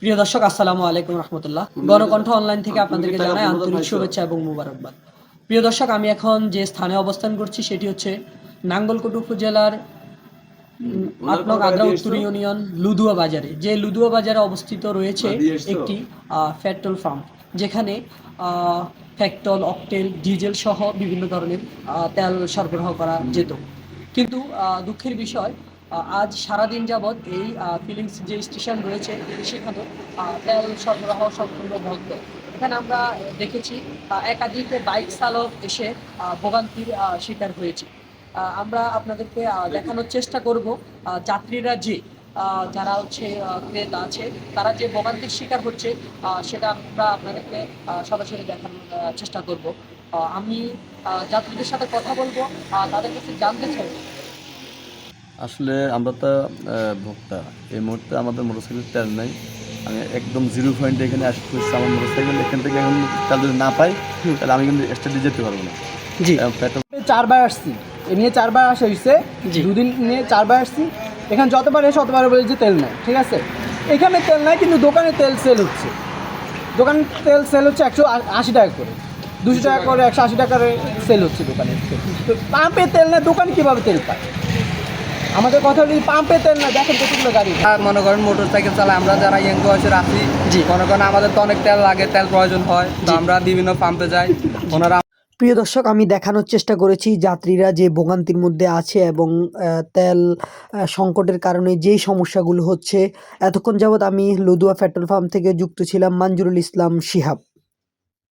প্রিয় দর্শক, আসসালামু আলাইকুম রহমতুল্লাহ। গণকণ্ঠ অনলাইন থেকে আপনাদেরকে জানাই আন্তরিক শুভেচ্ছা এবং মুবারকবাদ। প্রিয় দর্শক, আমি এখন যে স্থানে অবস্থান করছি সেটি হচ্ছে নাঙ্গলকোট উপজেলার ৮ নং আগ্রা উত্তর ইউনিয়ন লুদুয়া বাজারে। যে লুদুয়া বাজারে অবস্থিত রয়েছে একটি পেট্রোল পাম্প, যেখানে পেট্রোল, অকটেল, ডিজেল সহ বিভিন্ন ধরনের তেল সরবরাহ করা যেত। কিন্তু দুঃখের বিষয়, আজ সারাদিন যাবৎ এই ফিলিংস যে স্টেশন রয়েছে সেখানে তেল সরবরাহ সম্পূর্ণ বন্ধ। এখানে আমরা দেখেছি একাধিক বাইক চালক এসে ভোগান্তির শিকার হয়েছে। আমরা আপনাদেরকে দেখানোর চেষ্টা করব যাত্রীরা যে যারা হচ্ছে ক্রেতা আছে তারা যে ভোগান্তির শিকার হচ্ছে সেটা আমরা আপনাদেরকে সরাসরি দেখানোর চেষ্টা করব। আমি যাত্রীদের সাথে কথা বলবো, তাদের কাছে জানতে চাই। আসলে আমরা তো ভোক্তা। এই মুহূর্তে আমাদের মোটরসাইকেল তেল নেই। আমি একদম জিরো পয়েন্টে এখানে আসতে হচ্ছে। আমার মোটরসাইকেল এখান থেকে এখন তেল যদি না পাই তাহলে আমি কিন্তু স্টেটে যেতে পারবো না। জি, পেট্রোল 4বার আসছি, এ নিয়ে 4বার আসা হয়েছে, জি। দুদিন নিয়ে 4বার আসছি। এখানে যতবার এসে অতবার বলে যে তেল নাই, ঠিক আছে। এখানে তেল নাই, কিন্তু দোকানে তেল সেল হচ্ছে। দোকানে তেল সেল হচ্ছে 180 টাকা করে, 200 টাকা করে, 180 টাকার সেল হচ্ছে দোকানে। তো পাম্পে তেল না, দোকানে কীভাবে তেল পায়? আমাদের কথা হলো পাম্পে তেল না, দেখেন কতগুলো গাড়ি। মনে করেন মোটর সাইকেল চালাই, আমরা যারা ইয়ং বয়সের আছি, মনে করেন আমাদের তো অনেক তেল লাগে, তেল প্রয়োজন হয়, তো আমরা বিভিন্ন পাম্পে যাই। ওনারা প্রিয় দর্শক, আমি দেখানোর চেষ্টা করেছি যাত্রীরা যে ভোগান্তির মধ্যে আছে এবং তেল সংকটের কারণে যেই সমস্যাগুলো হচ্ছে। এতক্ষণ যাবৎ আমি লুদুয়া পেট্রোল পাম্প থেকে যুক্ত ছিলাম মঞ্জুরুল ইসলাম শিহাব।